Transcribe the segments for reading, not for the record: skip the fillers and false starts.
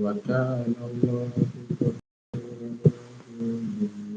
وكان الله غفورا رحيما.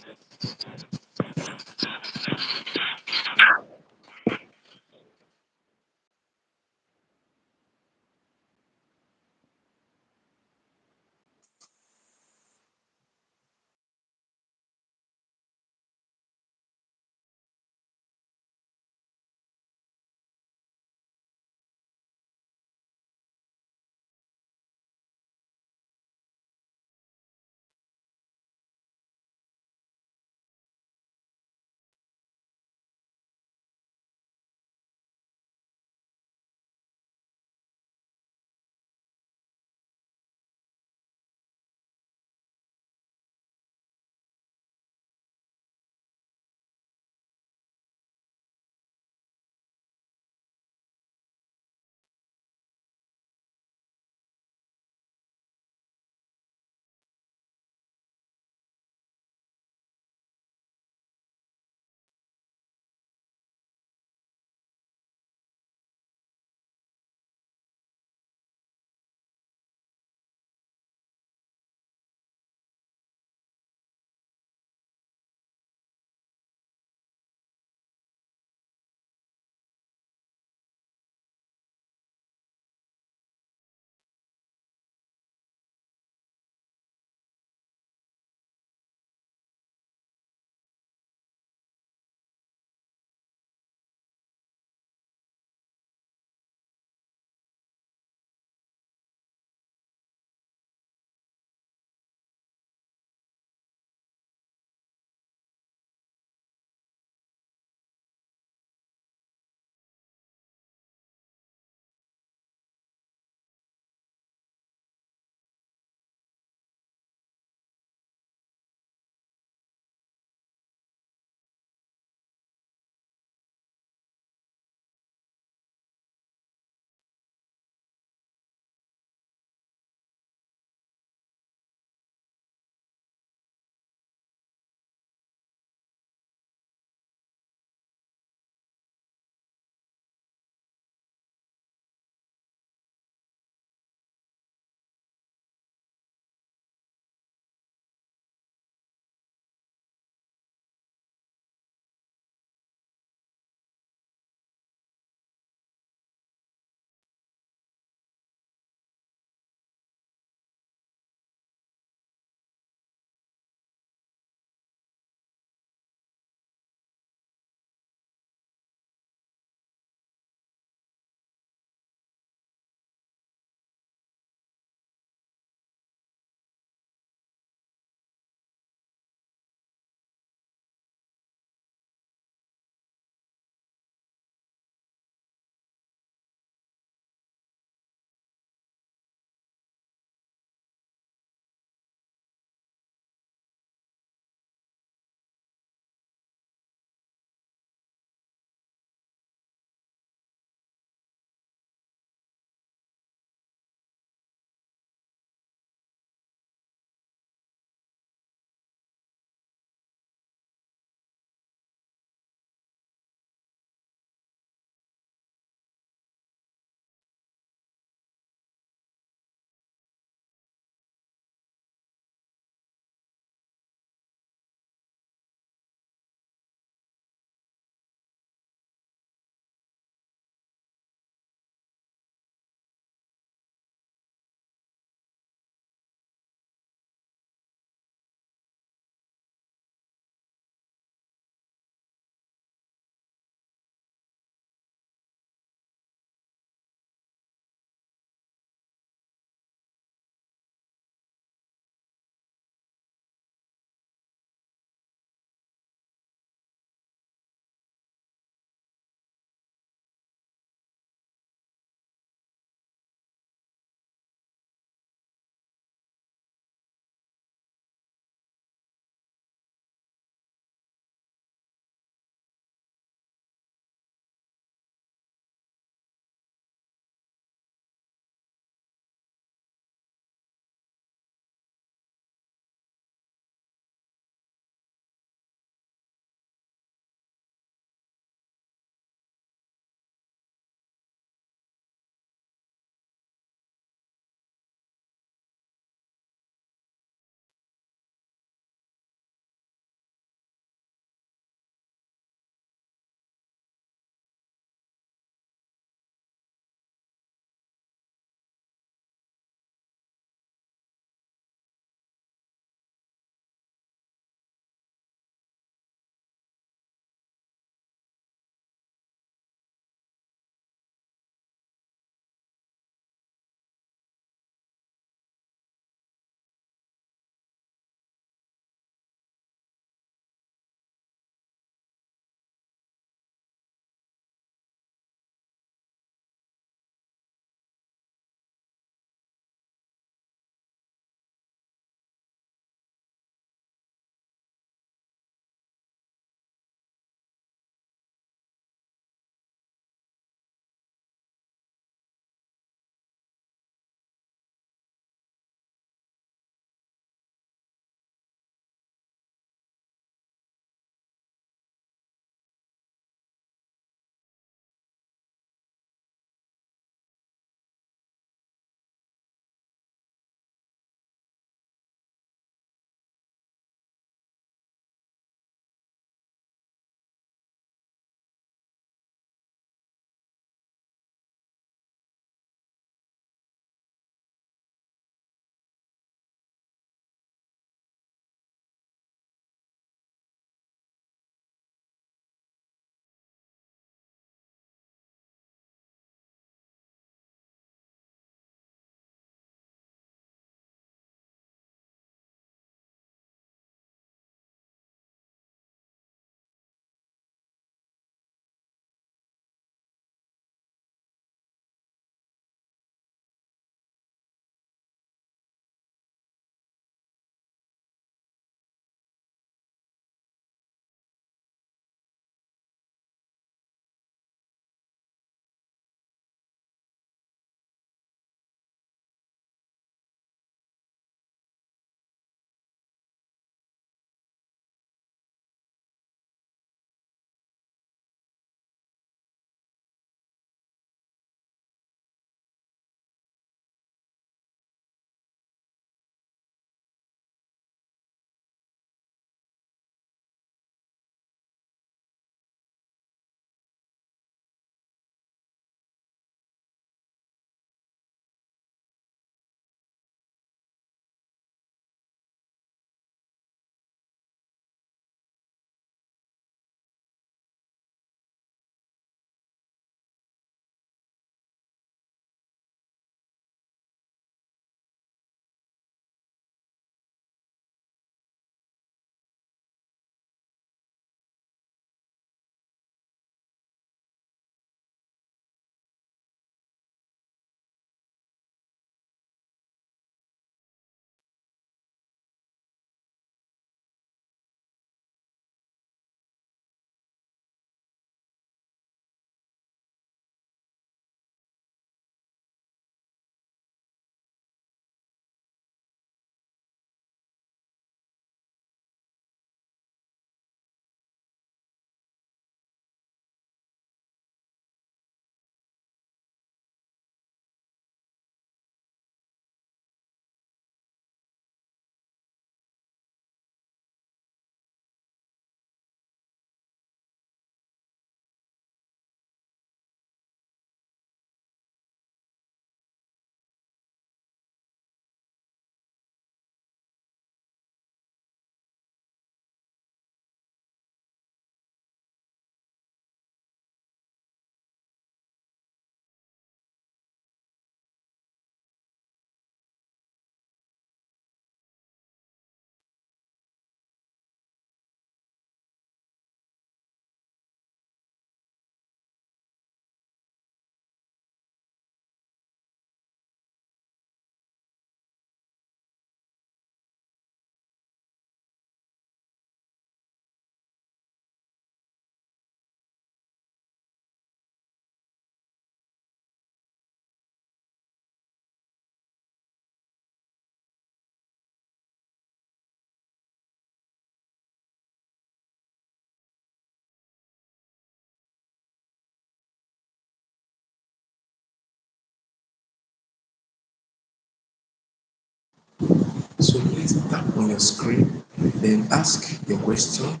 So please tap on your screen, then ask your question.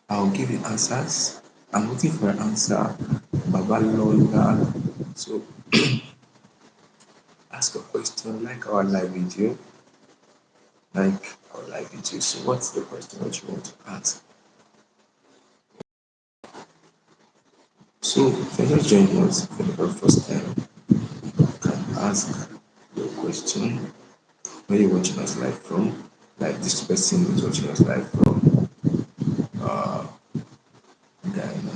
I'll give you answers. I'm waiting for an answer. Baba Lola. So ask a question like our live video. Like our live video. So what's the question that you want to ask? So if you're just joining us for the very first time, you can ask your question. Where you're watching us live from. Like this person is watching us live from Ghana.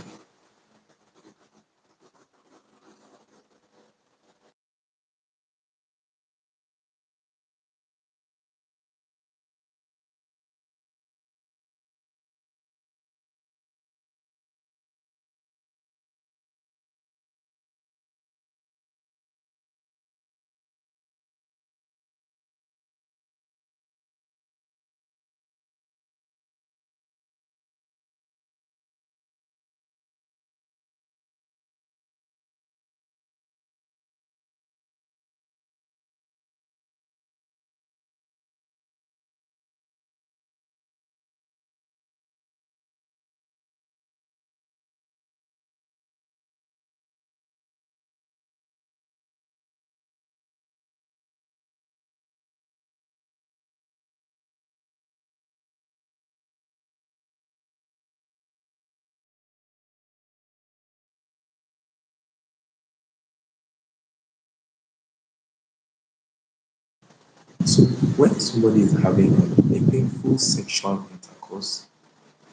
So when somebody is having a painful sexual intercourse,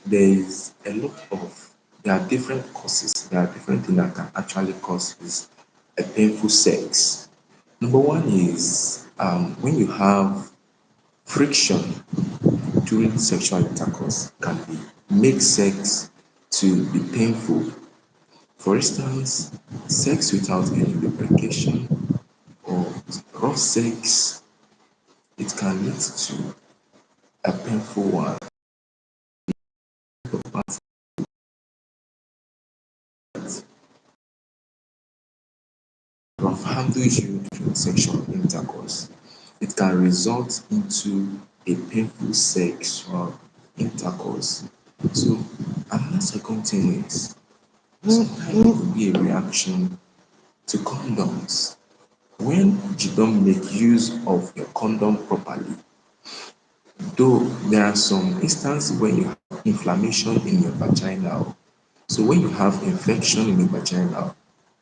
there is a lot of there are different causes, there are different things that can actually cause this a painful sex. Number one is when you have friction during sexual intercourse can be make sex to be painful. For instance, sex without any lubrication or rough sex, it can lead to a painful one. Rough handles you during sexual intercourse. It can result into a painful sexual intercourse. So another second thing is sometimes it could be a reaction to condoms. When you don't make use of your condom properly, though there are some instances when you have inflammation in your vagina. So when you have infection in your vagina,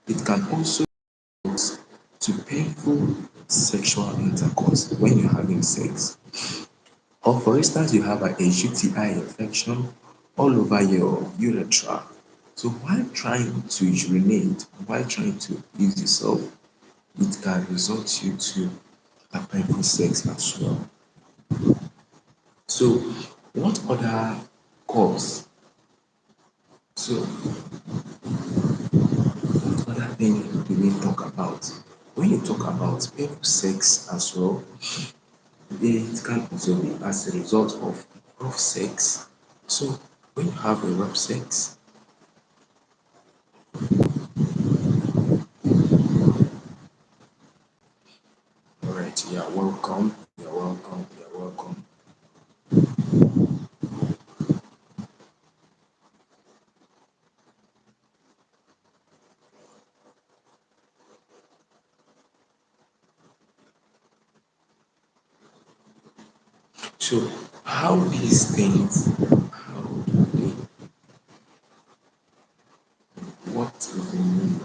it can also lead to painful sexual intercourse when you're having sex. Or for instance, you have a UTI infection all over your urethra. So while trying to urinate, while trying to use yourself, it can result you to a painful sex as well. So what other cause? So what other thing do we talk about? When you talk about painful sex as well, it can also be as a result of rough sex. So when you have a rough sex, all right, you're welcome, you're welcome, you're welcome. So how these things, how do they, what do they mean?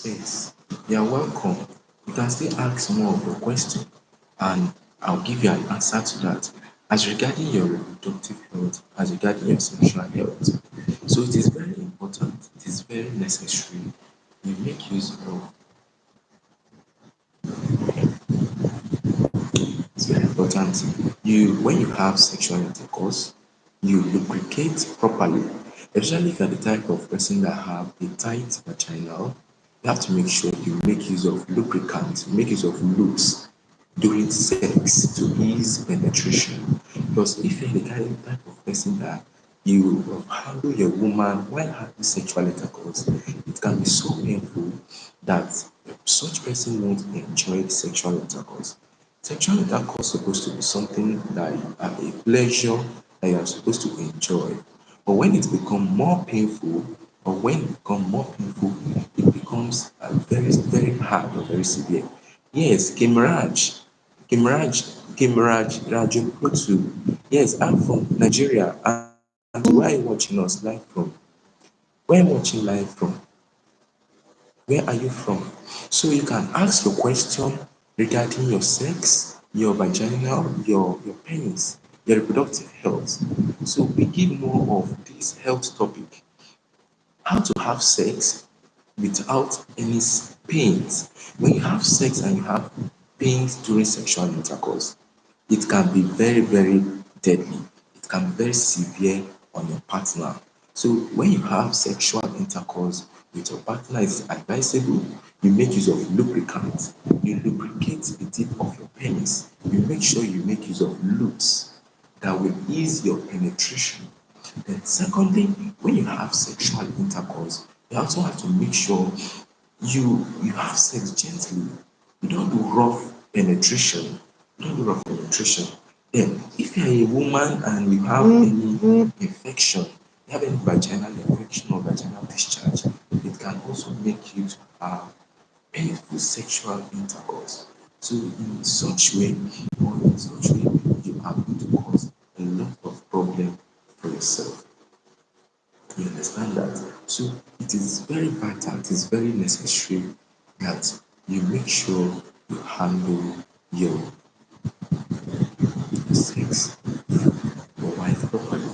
Yes, you're welcome. You can still ask more of your question and I'll give you an answer to that. As regarding your reproductive health, as regarding your sexual health. So it is very important, it is very necessary you make use of. It's very important. You when you have sexual intercourse, you lubricate properly. Especially if you're the type of person that have a tight vaginal, you have to make sure you make use of lubricants, make use of lubes during sex to ease penetration. Because if you're the kind type of person that you handle your woman while having sexual intercourse, it can be so painful that such person won't enjoy sexual intercourse. Sexual intercourse is supposed to be something that a pleasure that you are supposed to enjoy. But when it becomes more painful, or when it becomes more painful, it becomes very, very hard or very severe. Yes, Rajaprutu. Yes, I'm from Nigeria. And where are you watching us live from? Where are you watching live from? Where are you from? So you can ask your question regarding your sex, your vaginal, your penis, your reproductive health. So we give more of this health topic. How to have sex without any pains. When you have sex and you have pains during sexual intercourse, it can be very, very deadly. It can be very severe on your partner. So when you have sexual intercourse with your partner, it's advisable you make use of lubricant. You lubricate the tip of your penis. You make sure you make use of lubes that will ease your penetration. Then secondly, when you have sexual intercourse, you also have to make sure you have sex gently. You don't do rough penetration. You don't do rough penetration. Then if you're a woman and you have any infection, you have any vaginal infection or vaginal discharge, it can also make you to have painful sexual intercourse. So in such way, or in such way, you are going to cause a lot of problem for yourself. You understand that? So it is very vital, it is very necessary that you make sure you handle your sex, your wife properly.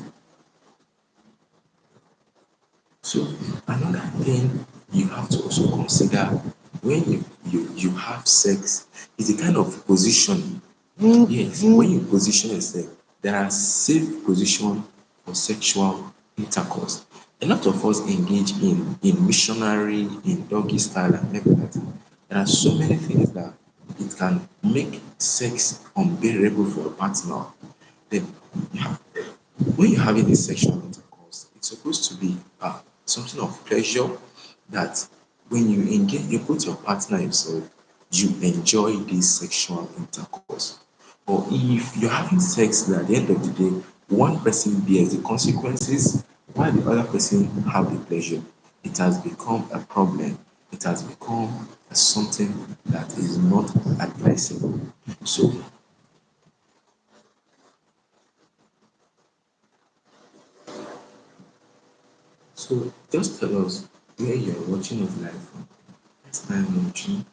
So another thing you have to also consider when you have sex is the kind of position. Yes, when you position yourself, there are safe position for sexual intercourse. A lot of us engage in missionary, in doggy style and everything. There are so many things that it can make sex unbearable for a partner. Then you have when you're having a sexual intercourse, it's supposed to be something of pleasure that when you engage, you put your partner yourself, you enjoy this sexual intercourse. Or if you're having sex that at the end of the day, one person bears the consequences while the other person have the pleasure, it has become a problem. It has become something that is not advisable. So So just tell us where you're watching us live from. Next time watching.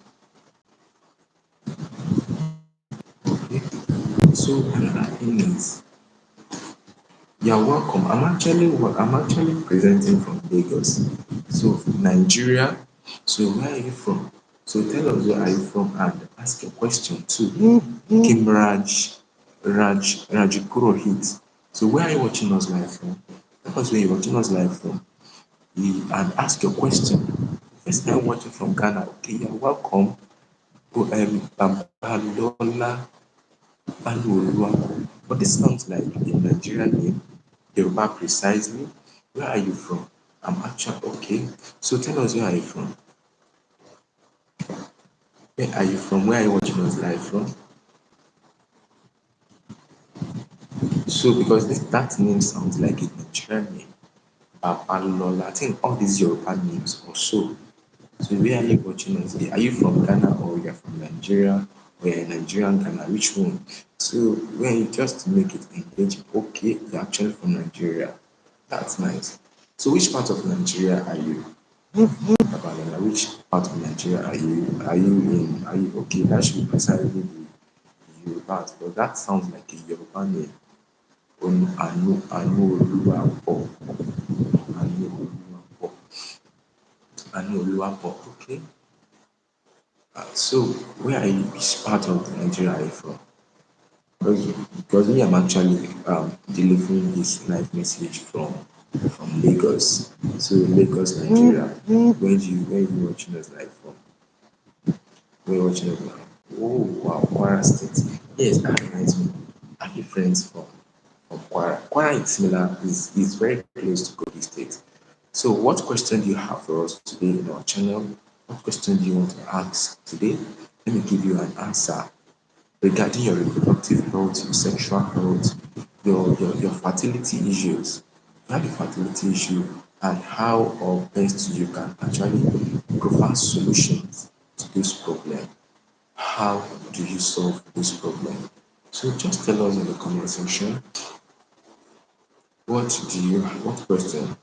Okay. So another thing is you're welcome. I'm actually presenting from Lagos. So Nigeria. So where are you from? So tell us where are you from and ask a question too. Rajikurohit. So where are you watching us live from? Tell us where you're watching us live from. And ask your question. First time watching from Ghana. Okay, you're welcome. Babalola Baluoluwapo. But this sounds like a Nigerian name. Yoruba precisely. Where are you from? I'm actually okay. So tell us where are you from? Where are you from? Where are you watching us live from? So because that name sounds like a Nigerian name. Babalola. I think all these Yoruba names also. So where are you watching us? Are you from Ghana or you're from Nigeria or you're Nigerian Ghana? Which one? So when you just to make it engaging, okay, you're actually from Nigeria. That's nice. So which part of Nigeria are you? Babalola, which part of Nigeria are you? Are you okay? That should precisely be Yoruba, but that sounds like a Yoruba name. Anu Oluwapo. Anu Oluwapo. Anu Oluwapo. Okay. So where are you? Which part of Nigeria are you from? Because me, I'm actually delivering this live message from Lagos. So Lagos, Nigeria. Where you watching us live from? Where you watching us live? Oh wow, Kwara State. Yes, that reminds me. I have friends from or Kwara. Kwara is similar, is very close to Kogi State. So, what question do you have for us today in our channel? What question do you want to ask today? Let me give you an answer regarding your reproductive health, your sexual health, your fertility issues. You have a fertility issue and how or best you can actually provide solutions to this problem. How do you solve this problem? So just tell us in the comment section what question.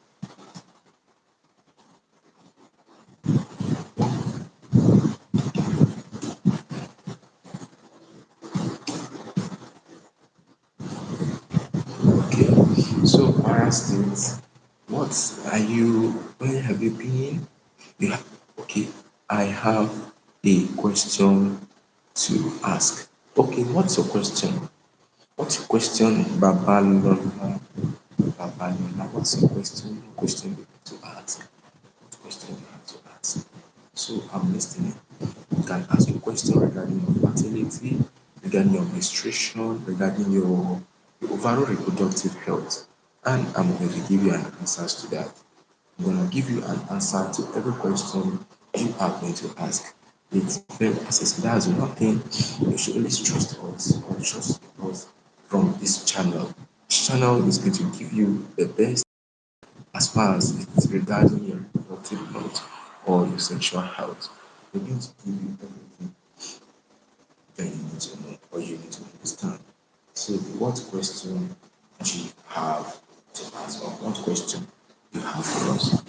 Okay, so Kwara State, what are you, where have you been? You have, okay, I have a question to ask. Okay, what's your question? What's your question, Babalola? Babalola, what's your question? What question you have to ask? What question you have to ask? So I'm listening. You can ask a question regarding your fertility, regarding your menstruation, regarding your overall reproductive health. And I'm going to give you an answers to that. I'm going to give you an answer to every question you are going to ask. It's very accessible. That's one thing you should always trust us or trust us from this channel. This channel is going to give you the best as far as it's regarding your reproductive health or your sexual health. We're going to give you everything that you need to know or you need to understand. So, what question do you have to ask, or what question you have for us?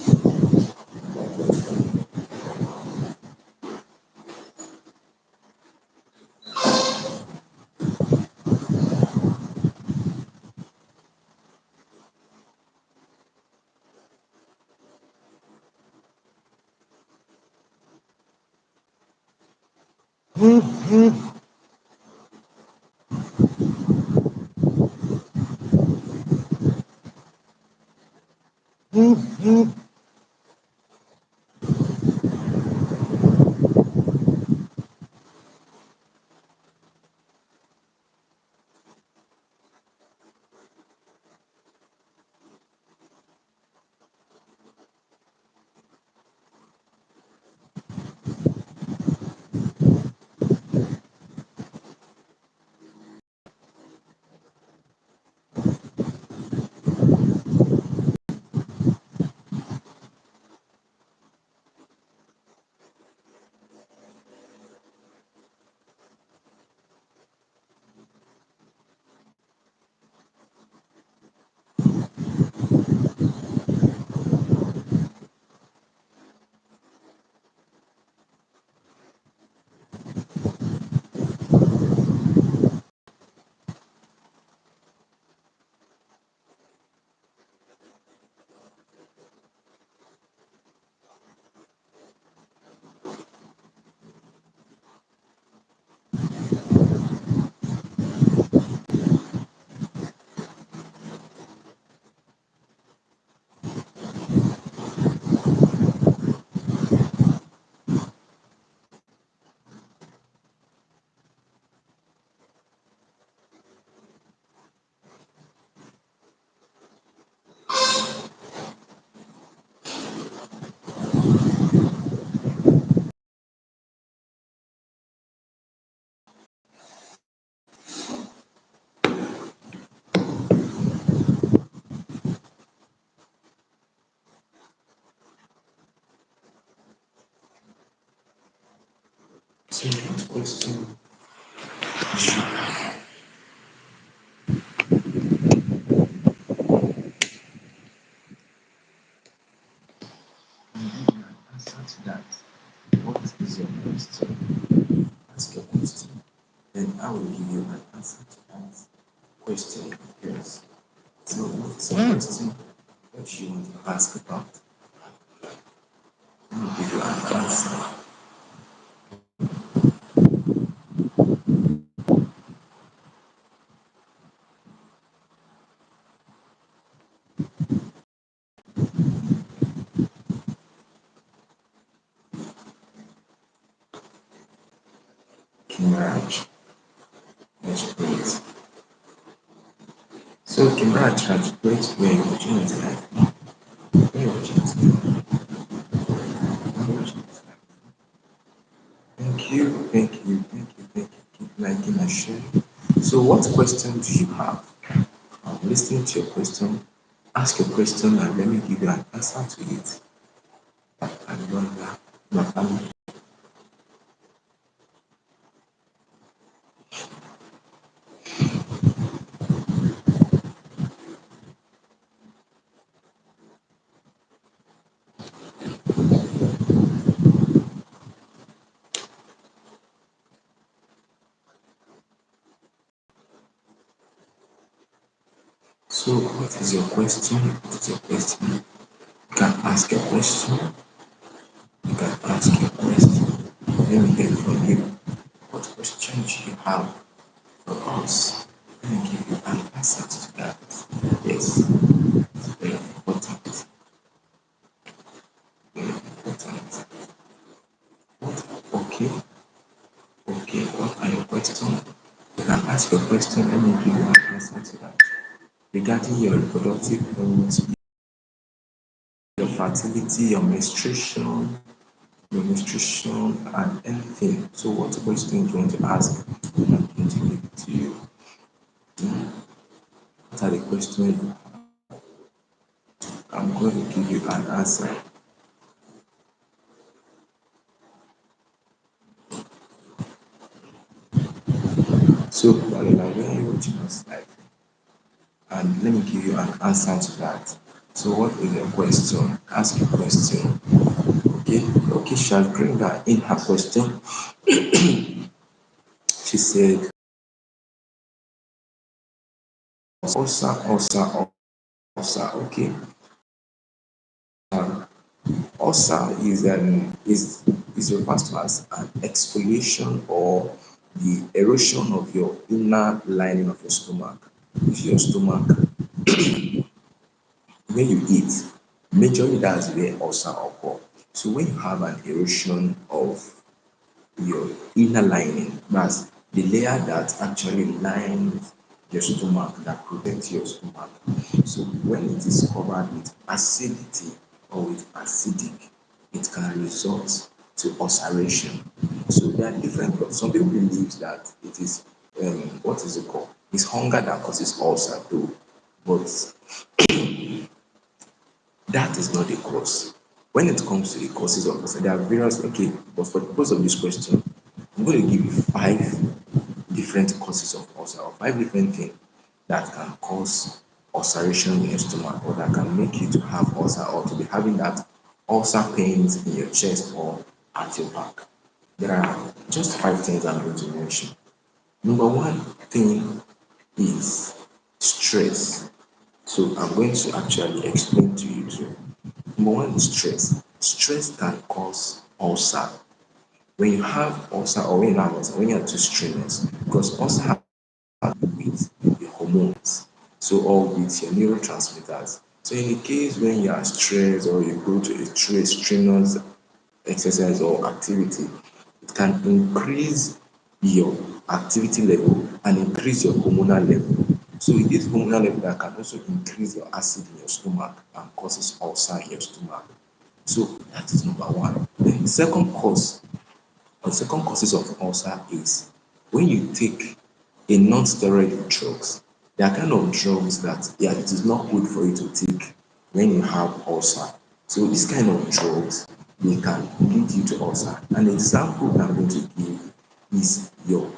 So, what question can give you an answer to that? What is your question? Ask your question. Then I will give you an answer to that question of yours. So, what's the question that you want to ask about? I will give you an answer. Marriage. That's great. So can that translate where you're watching it live? Where you're watching it live? Where you're watching it live? Thank you, thank you, thank you, thank you. Keep liking and sharing. So what question do you have? I'm listening to your question. Ask your question and let me give you an answer to it. And my family. So what is your question? What is your question? You can ask your question. You can ask your question. Let me hear from you. What question do you have for us? Let me give you an answer to that. Yes, it's very important. Very important. Okay, okay. What are your questions? You can ask your question. Let me give you an answer to that. Regarding your reproductive health, your fertility, your menstruation, and anything. So, what question do you want to ask? I'm going to give it to you. What are the questions? I'm going to give you an answer. So, Balola, where are you watching us live? And let me give you an answer to that. So, what is your question? Ask your question. Okay, okay, shall bring her in her question. She said, ulcer, ulcer, ulcer. Okay. Ulcer is referred to as an exfoliation or the erosion of your inner lining of your stomach. If your stomach, when you eat, majorly that's where ulcer occur. So when you have an erosion of your inner lining, that's the layer that actually lines your stomach, that protects your stomach. So when it is covered with acidity or with acidic, it can result to ulceration. So there are different. Some people believe that it is what is it called? It's hunger that causes ulcer, though, but that is not the cause. When it comes to the causes of ulcer, there are various. Okay, but for the purpose of this question, I'm going to give you five different causes of ulcer, or five different things that can cause ulceration in your stomach, or that can make you to have ulcer, or to be having that ulcer pains in your chest or at your back. There are just five things I'm going to mention. Number one thing is stress. So I'm going to actually explain to you too. Number one is stress. Stress can cause ulcer. When you have ulcer or when you have ulcer, when you are too strenuous, because ulcer has to do with your hormones, so or with your neurotransmitters. So in the case when you are stressed or you go to a strenuous exercise or activity, it can increase your activity level and increase your hormonal level. So it is hormonal level that can also increase your acid in your stomach and causes ulcer in your stomach. So that is number one. Then the second cause or second causes of ulcer is when you take a non-steroid drugs. There are kind of drugs that it is not good for you to take when you have ulcer. So this kind of drugs they can lead you to ulcer. An example that I'm going to give is your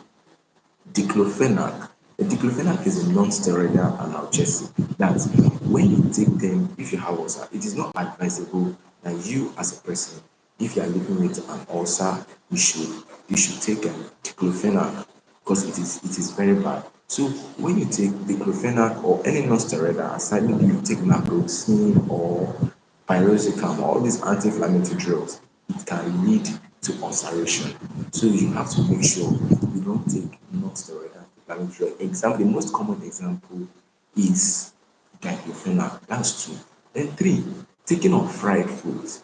diclofenac. The diclofenac is a non-steroidal analgesic. That when you take them, if you have ulcer, it is not advisable that you as a person, if you are living with an ulcer, you should take diclofenac because it is very bad. So when you take diclofenac or any non-steroidal, aside maybe you take naproxen or piroxicam, all these anti-inflammatory drugs, it can lead to ulceration. So you have to make sure you don't take non-steroidal anti-inflammatory. Example, the most common example is diclofenac. That's two. Then three, taking of fried foods.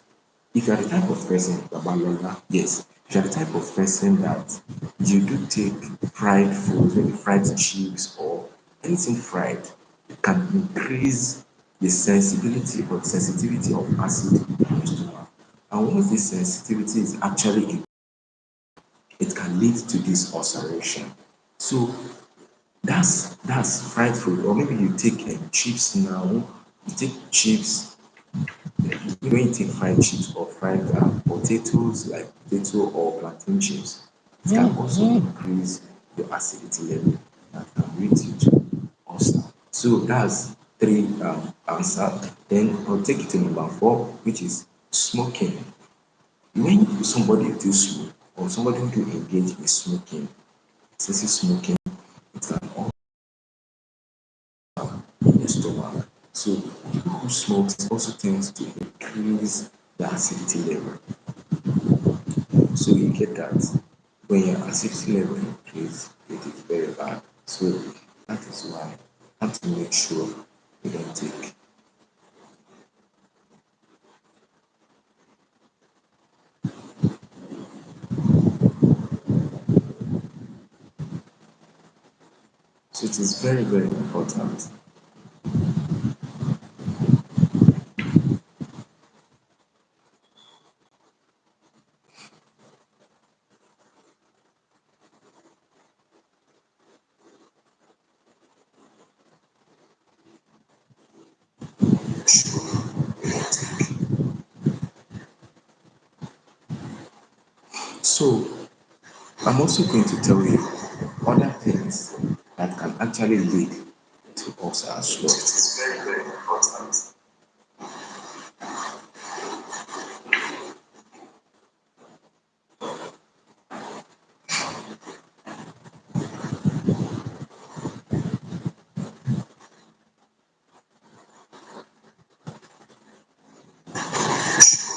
If you are the type of person, Babalola, yes, if you are the type of person that you do take fried food, maybe fried chips or anything fried, can increase the sensitivity of acid in your stomach. And once this sensitivity is actually in, it can lead to this ulceration. So that's fried food. Or maybe you take chips now, you take chips, when you take fried chips or fried potatoes like potato or plantain chips, it can also increase your acidity level that can lead you to ulcer. So that's three answer. Then I'll take it to number four, which is smoking. When somebody do smoke or somebody do engage in smoking, excessive smoking, it can also in the stomach. So people who smoke also tends to increase the acidity level. So you get that when your acidity level increase, it is very bad. So that is why you have to make sure you don't take. So it is very, very important. So I'm also going to tell you other things that can actually lead to ulcer as well. It is very, very important. So I'm also going to tell you other things that can actually lead to ulcer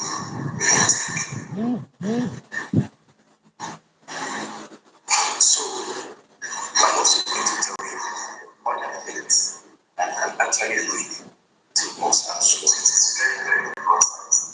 as well. It is very, very important. Other things that can actually lead to ulcer as well. It is very, very important.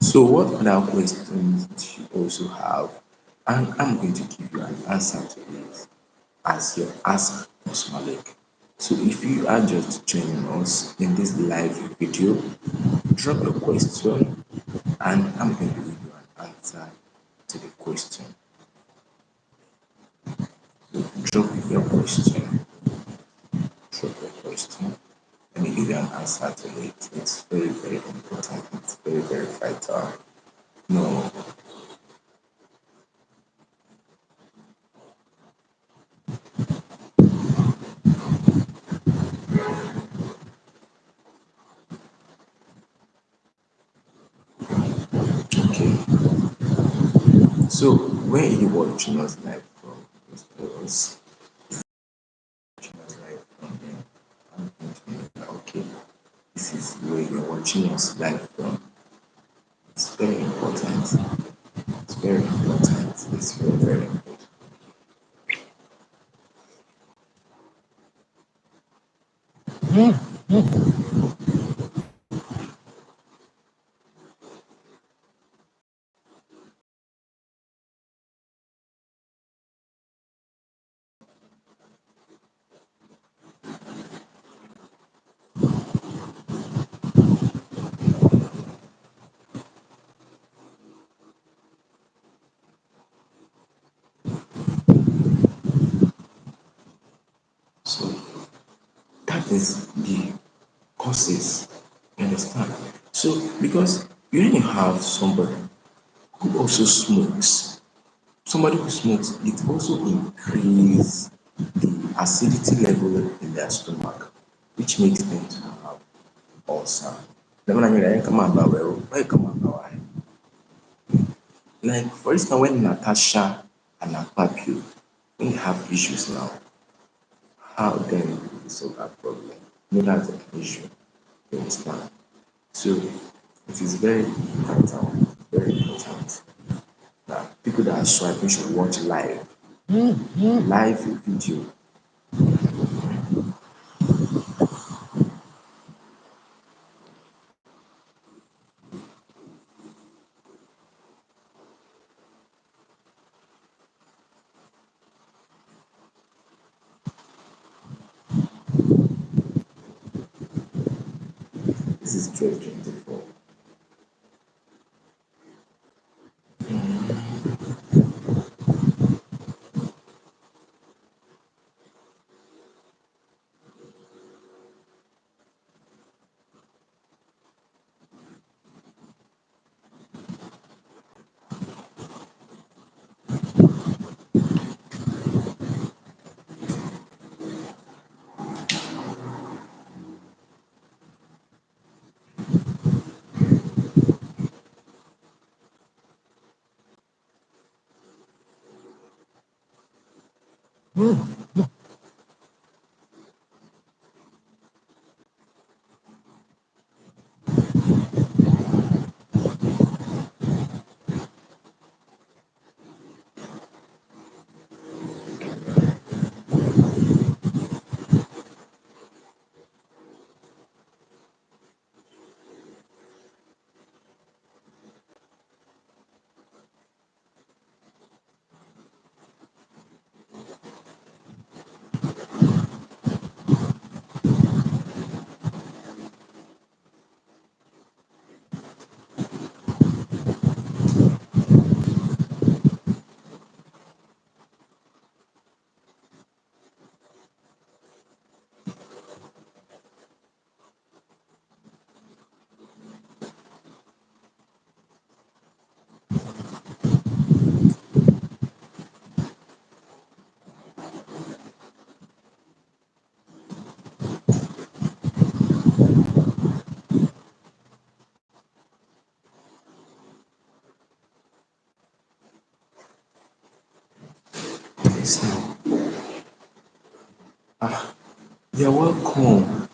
So what other questions do you also have? And I'm going to give you an answer to it as your Ask Boss Malik. So if you are just joining us in this live video, drop a question and I'm going to give you an answer to the question. So drop your question, drop your question. Let me give you an answer to it. It's very, very important. It's very, very vital. No, okay. So where are you watching us live from? Us watching us live from here. I'm thinking, okay, this is where you're watching us live from. It's very important. It's very important. It's very, very important. So is the causes. You understand? So because when you have somebody who also smokes, somebody who smokes, it also increase the acidity level in their stomach, which makes them to have ulcer. Lemon and you come about well, why come about? Like for instance, when Natasha and Akpabio, when they have issues now, how then do we solve that problem? No, that's an issue. You understand? So it is very important that people that are swiping should watch live video. This is 2024. Yes, now. Ah, you're welcome.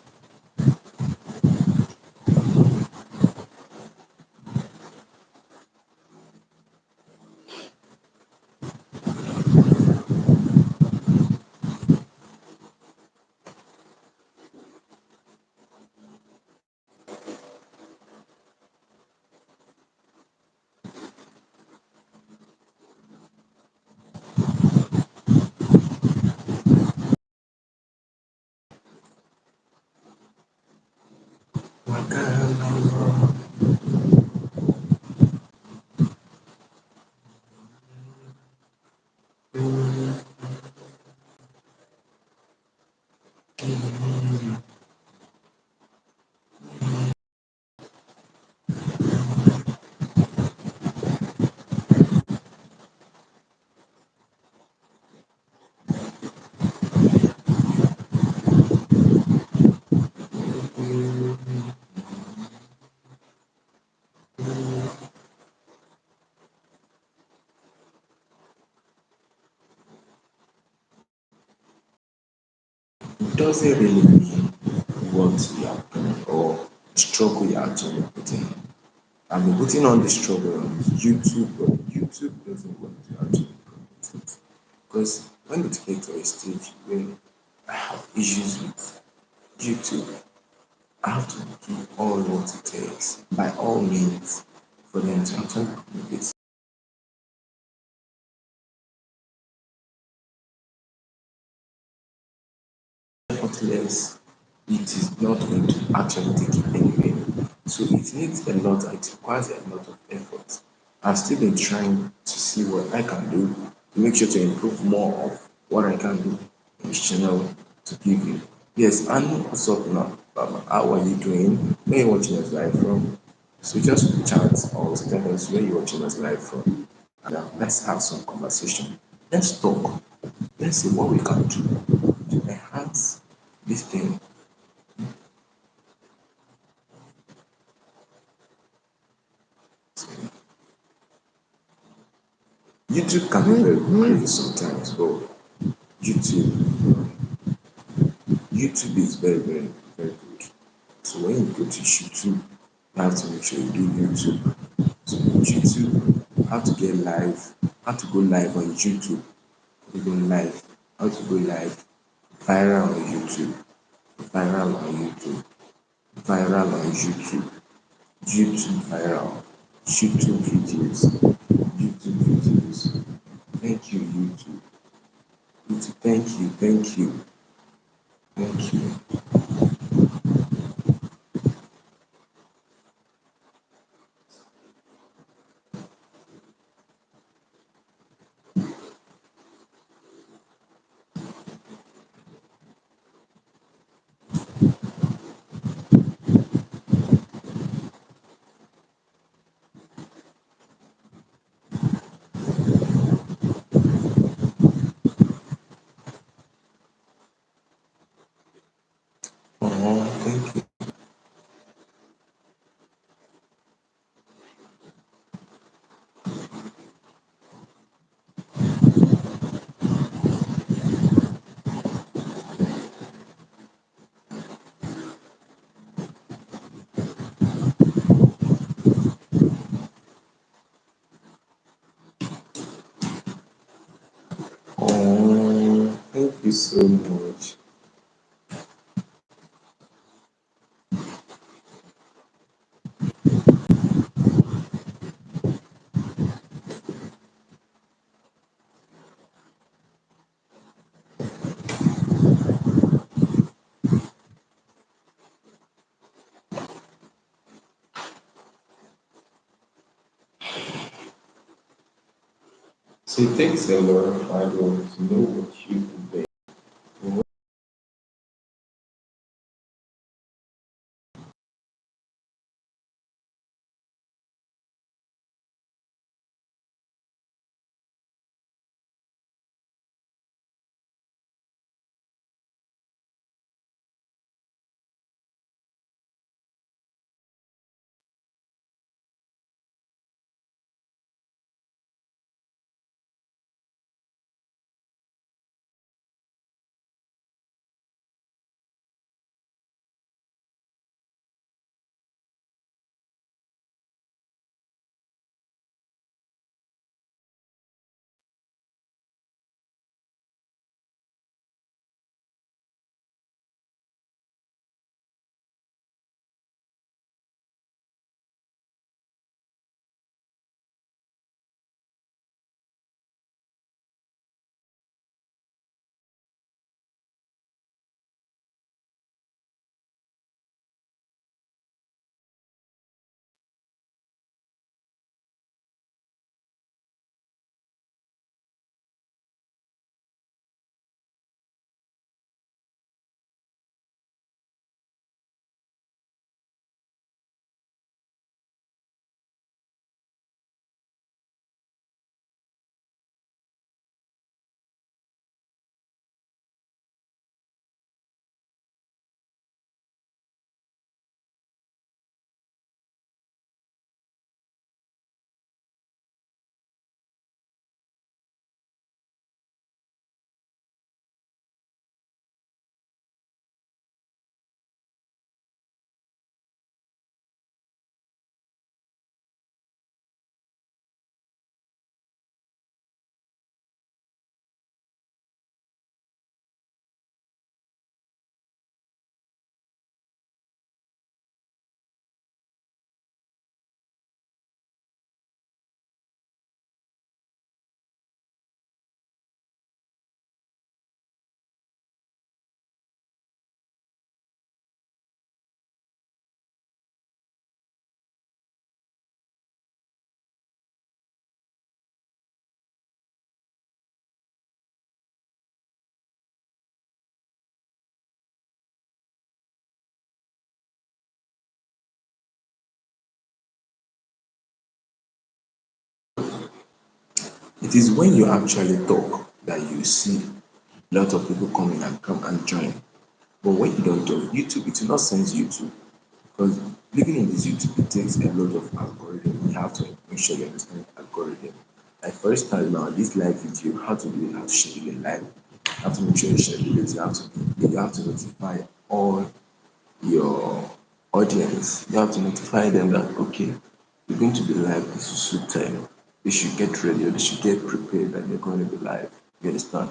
It doesn't really mean what you are doing or struggle you are doing putting. I've been putting on the struggle on YouTube, but YouTube doesn't want to actually promote it. Because when it gets to a stage where I have issues with YouTube, I have to do all what it takes, by all means, for them to actually promote it. Effortless, it is not going to actually take it anywhere. So it needs a lot, it requires a lot of effort. I've still been trying to see what I can do to make sure to improve more of what I can do in this channel to give you. Yes, and what's up now? How are you doing? Where you watching us live from? So just chat or tell us where you're watching us live from. And let's have some conversation. Let's talk. Let's see what we can do to enhance this thing. YouTube can be very crazy sometimes, but YouTube, YouTube is very, very, very good. So when you go to YouTube, you have to make sure you do YouTube. So YouTube, how to get live, how to go live on YouTube, how to go live, how to go live, viral on YouTube, viral on YouTube, viral on YouTube, YouTube viral, YouTube videos, YouTube videos. Thank you, YouTube. YouTube, thank you, thank you, thank you. Oh, thank you. Oh, thank you so much. So it takes a lot of hard work to know what you do best. It is when you actually talk that you see a lot of people coming and come and join. But when you don't talk, YouTube, it will not send you to, because living in this YouTube, it takes a lot of algorithm. You have to make sure you understand algorithm. Like for instance now, this live video, how to do it, how to schedule it live. You have to make sure you schedule it. You have to notify all your audience. You have to notify them that okay, you're going to be live this is time. They should get ready or they should get prepared that they're going to be live. You understand?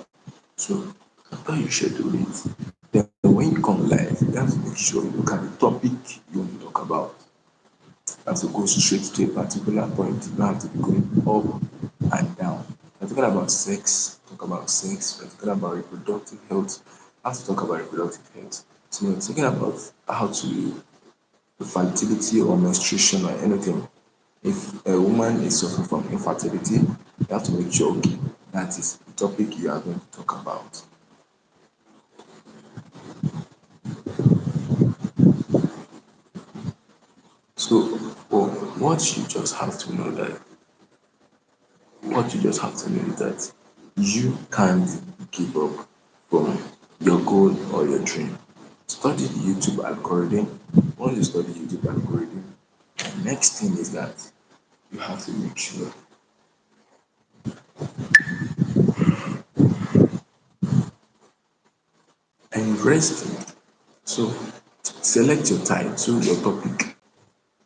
So after you schedule it, then when you come live, you have to make sure you look at the topic you want to talk about. You have to go straight to a particular point. You don't have to be going up and down. We're talking about sex, talk about sex. We're talking about reproductive health. I have to talk about reproductive health. So we're talking about how to fertility or menstruation or anything. If a woman is suffering from infertility, you have to make sure okay, that is the topic you are going to talk about. So, well, what you just have to know is that you can't give up from your goal or your dream. Study the YouTube algorithm. Once you study YouTube algorithm, the next thing is that you have to make sure and rest. So select your title, your topic.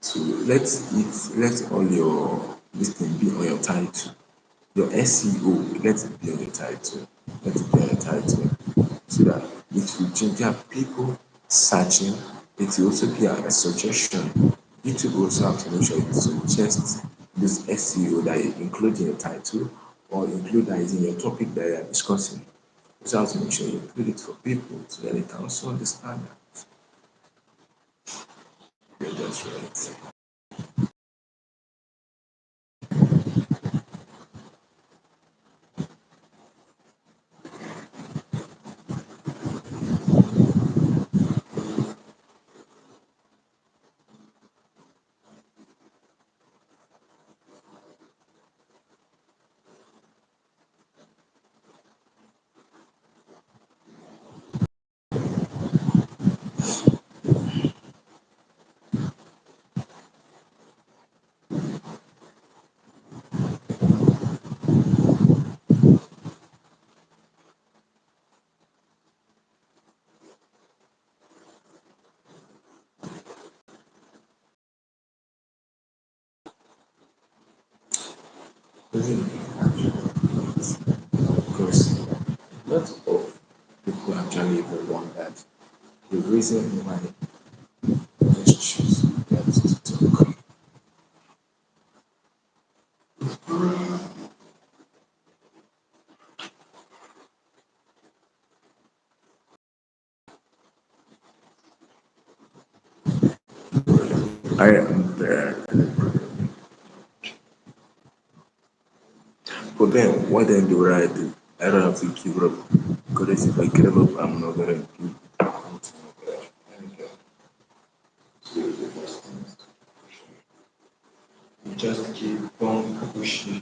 So let all your this thing be on your title. Your SEO, let it be on your title. Let it be on your title. So that it will change. There are people searching. It will also be a suggestion. YouTube will also have to make sure it suggests this SEO that you include in your title or include that is in your topic that you are discussing. You also have to make sure you include it for people so that they can also understand that. You're just right. Really, because not of people actually even want that. The reason why I just choose that to talk. I am there. But then, what then do I do? I don't have to give up. Because if I give up, I'm not gonna do. You just keep on pushing.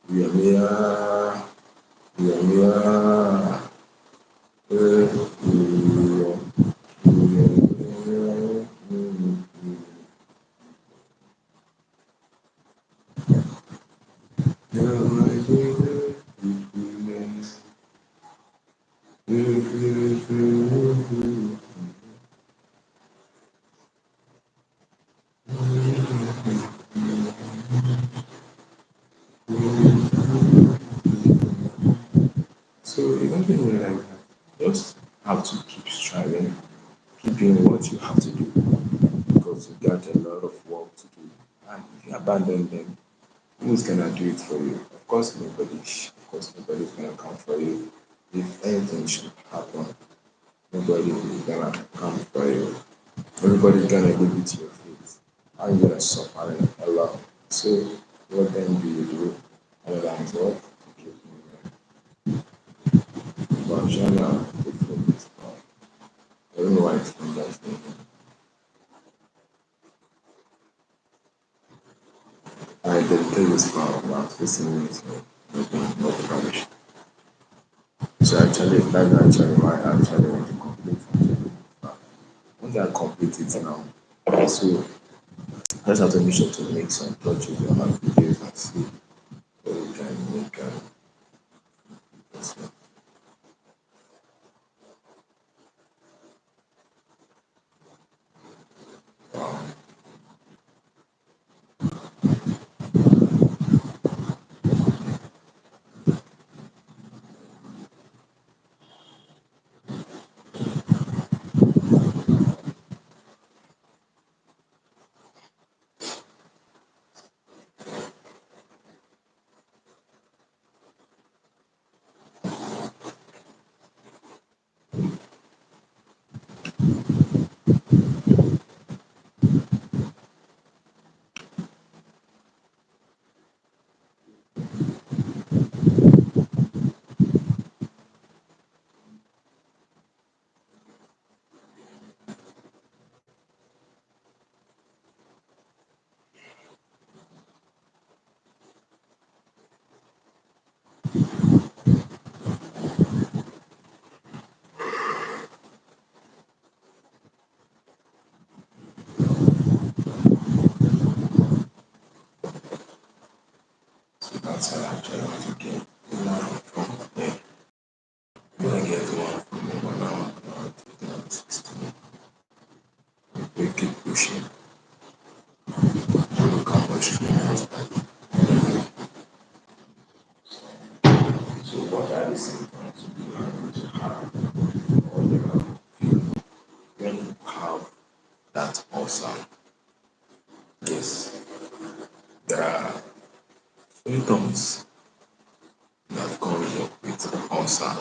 Yeah, yeah, yeah, yeah. So you don't think like that. Just have to keep striving, keep doing what you have to do because you got a lot of work to do. And if you abandon them, who's gonna do it for you? Of course nobody. Of course nobody's gonna come for you. If anything should happen, nobody is gonna come for you. Everybody's gonna go beat your feet. How you gonna suffer alone? So what then do you do? Other than what? Keep moving. But China, the food is not. I don't know why it's from that thing. I dedicate this for about 15 minutes. Not rubbish. So actually, that's actually why I actually want to complete it. Once I complete it now, so I just have to make sure to make some touches on my videos and see what we can make. So, wow, so that's what I actually want to get one from there. When I get one from there, 1 hour, 16, we keep pushing. Look how much time. So what are the symptoms you are going to have or you are feeling when you have that ulcer? Yes, there are symptoms that comes up with ulcer.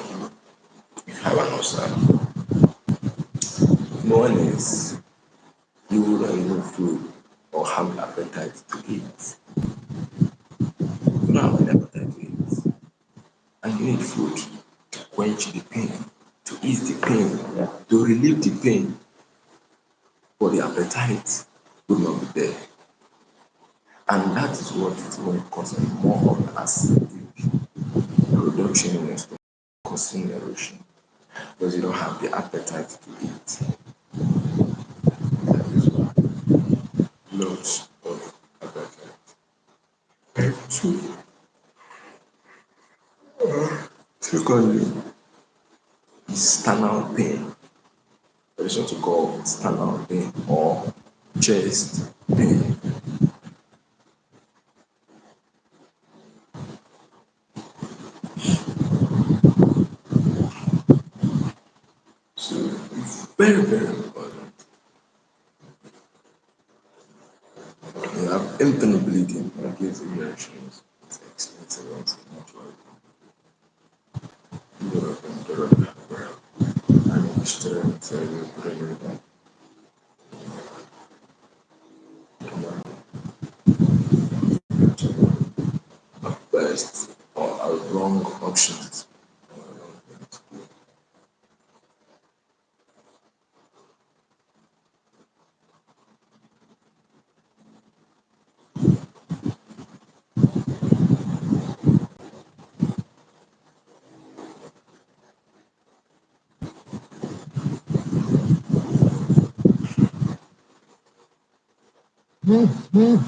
You have an ulcer. One is you will not even feel or have appetite to eat. You don't have an appetite to eat. And you need food to quench the pain, to ease the pain, to relieve the pain, but the appetite will not be there. And that is what is going to cause more of acidic production in your stomach, causing erosion because you don't have the appetite to eat. That is why lots of appetite. And two, secondly, is sternal pain. There is what you call sternal pain or chest pain. So it's very, very important. You have internal bleeding against erections. It's expensive also, naturally. And strength, bring that best or are wrong options. Okay.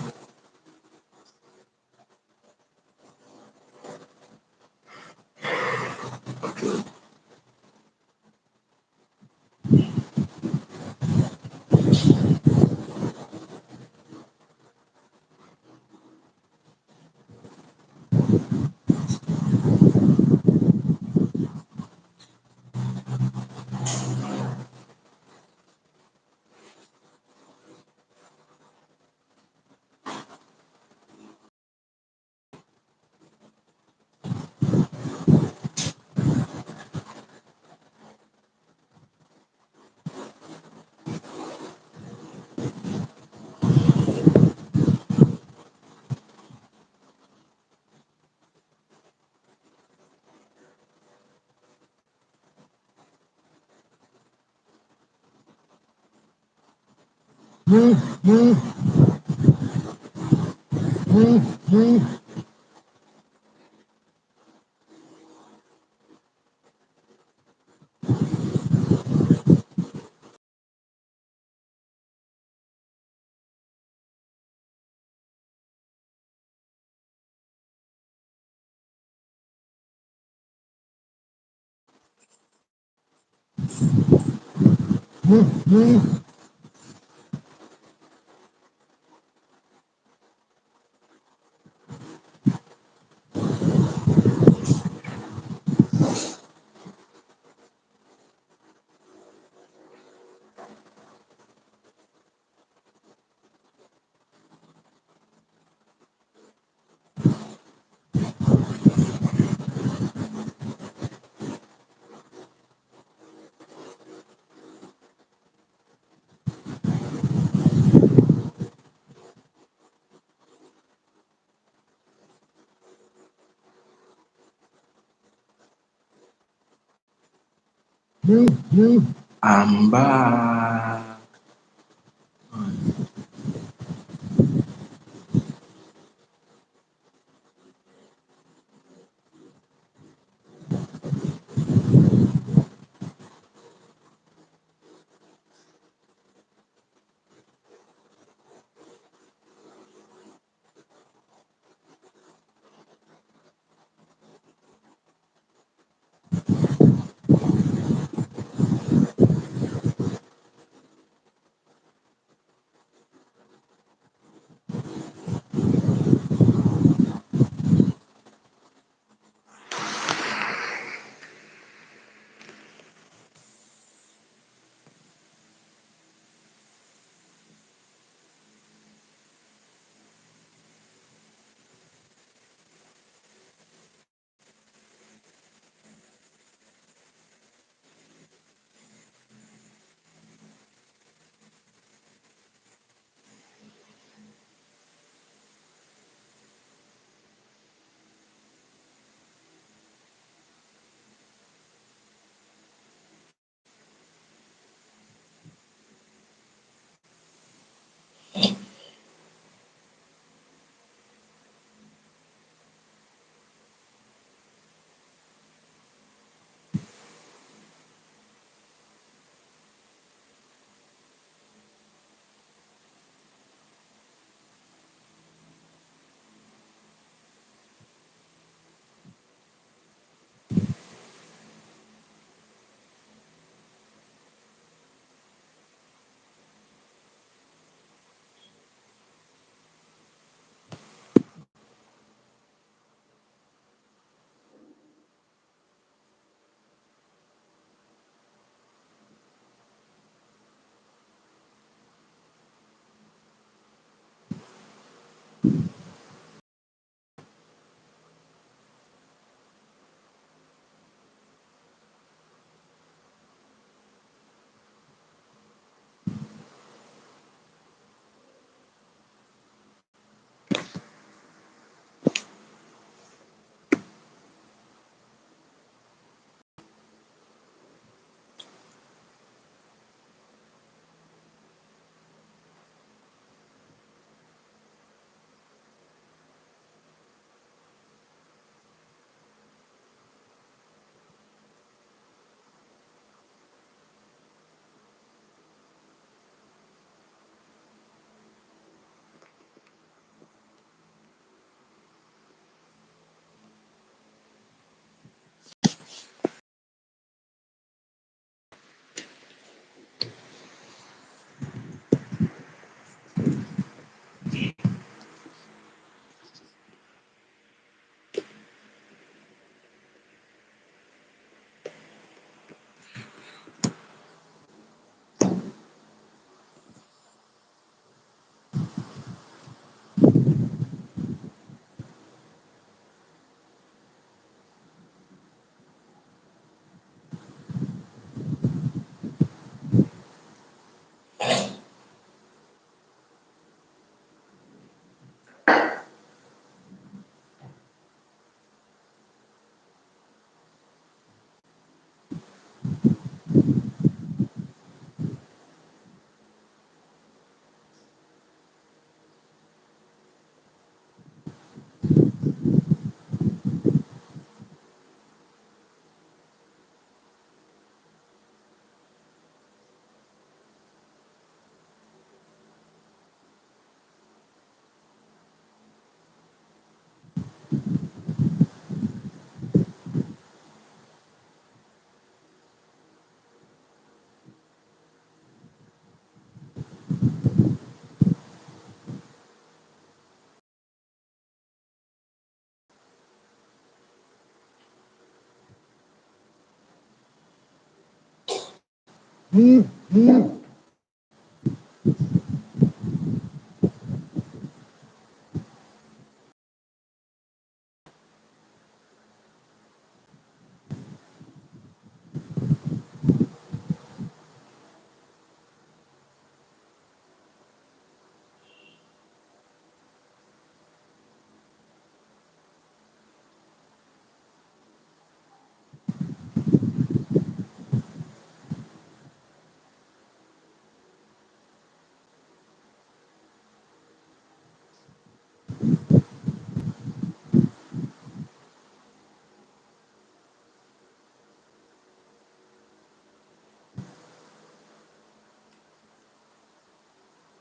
I'm back.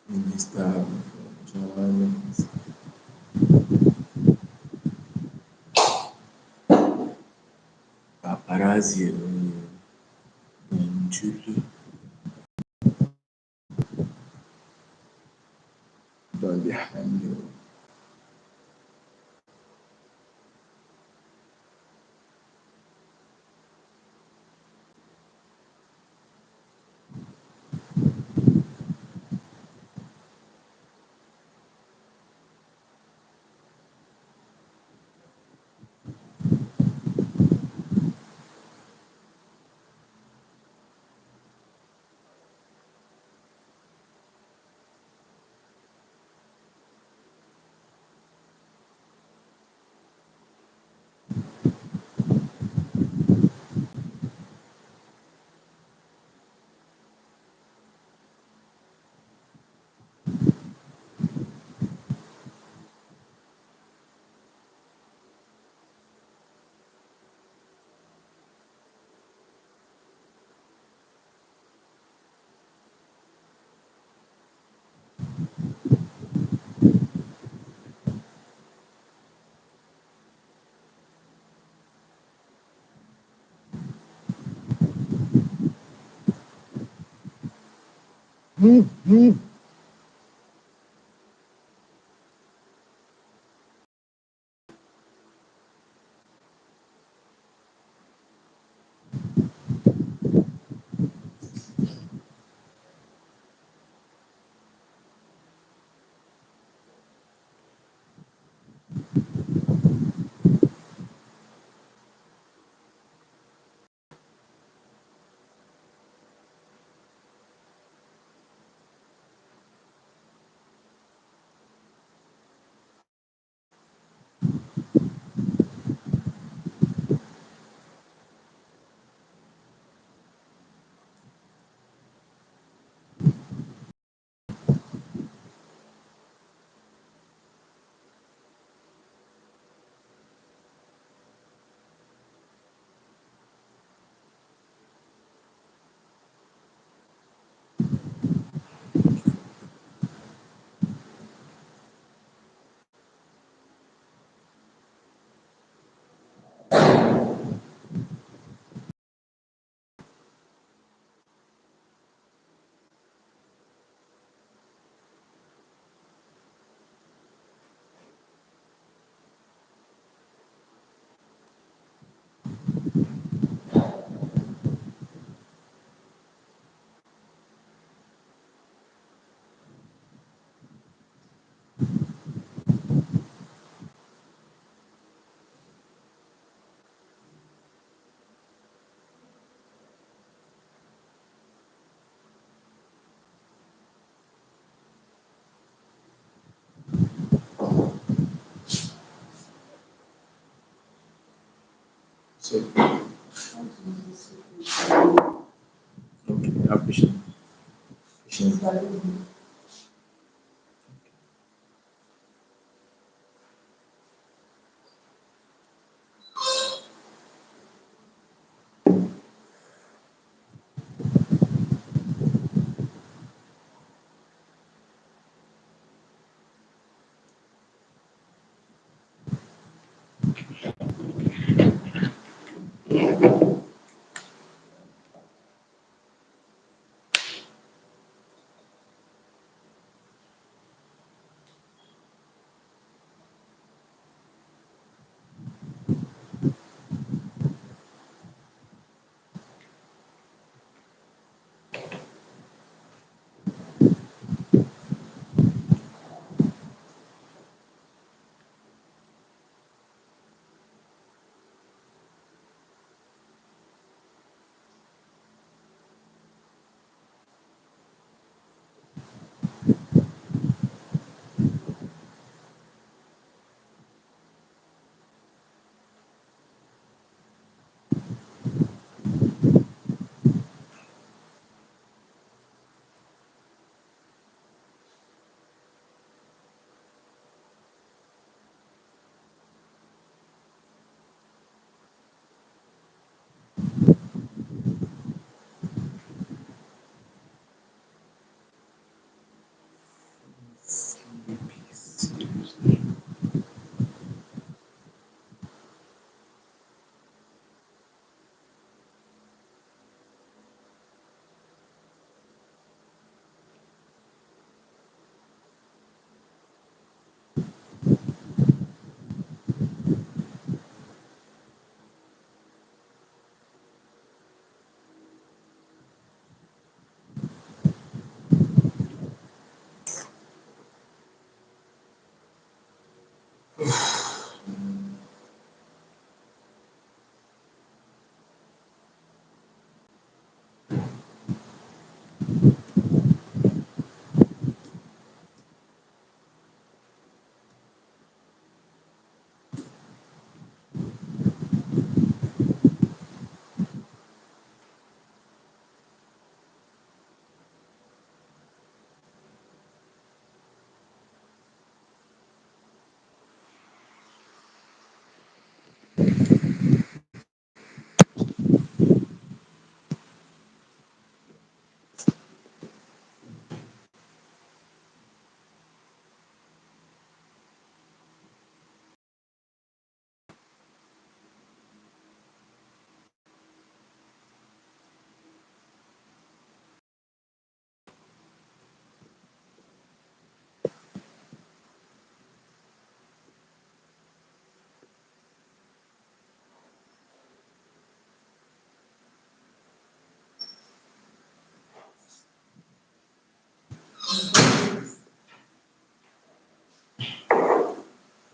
Minister Joanne Paparazzi Njulu don dey hang so okay, have patience. Patience.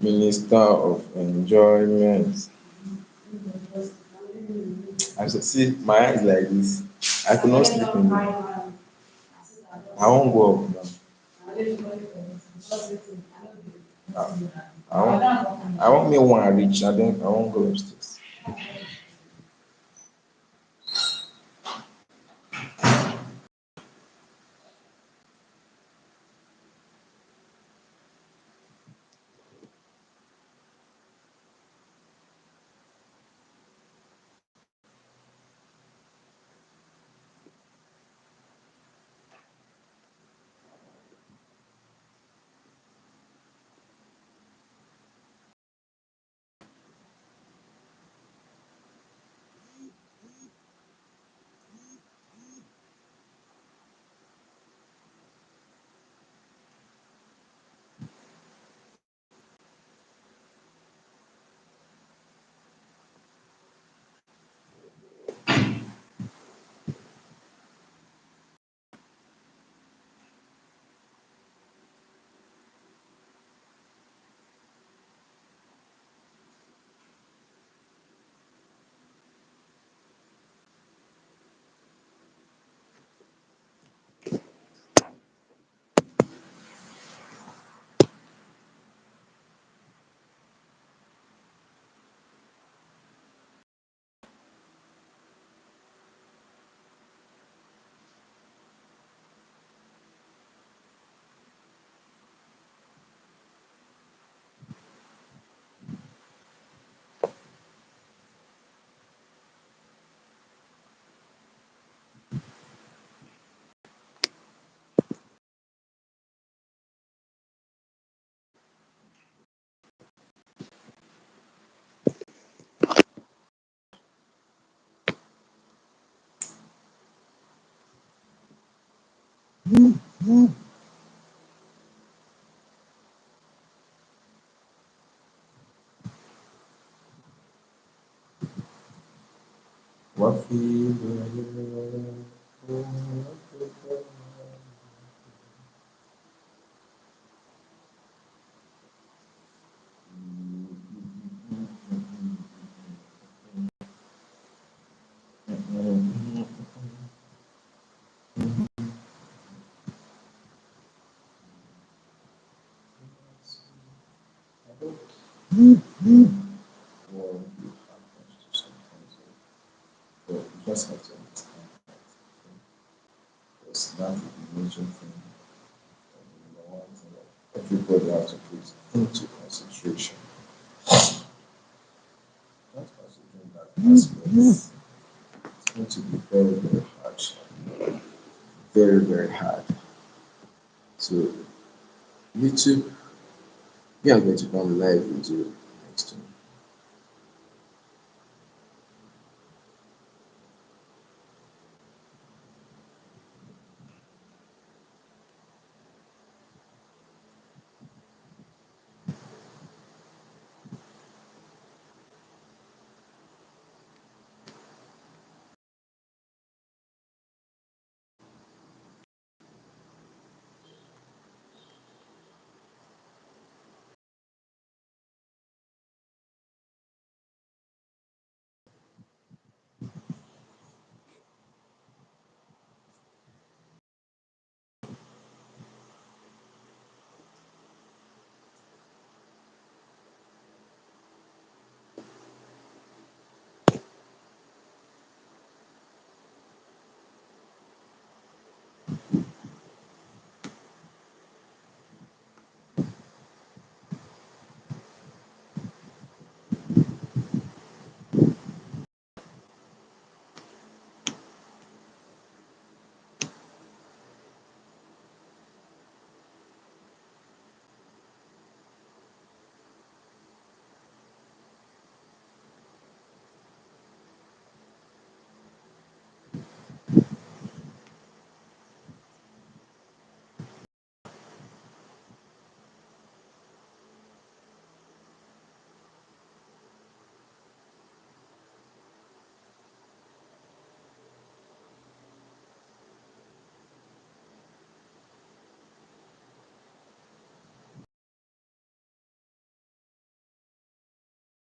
Minister of enjoyment. I said, see, my eyes like this. I could not sleep in the. I won't go up now. I want me one reach. I won't go upstairs. What feel well, you have to sometimes. But you just have to understand because that is the major thing. Number one thing that everybody has to put into consideration. Not considering that aspect, it's going to be very, very hard. Very, very hard. So, YouTube, we are going to come live with you next week.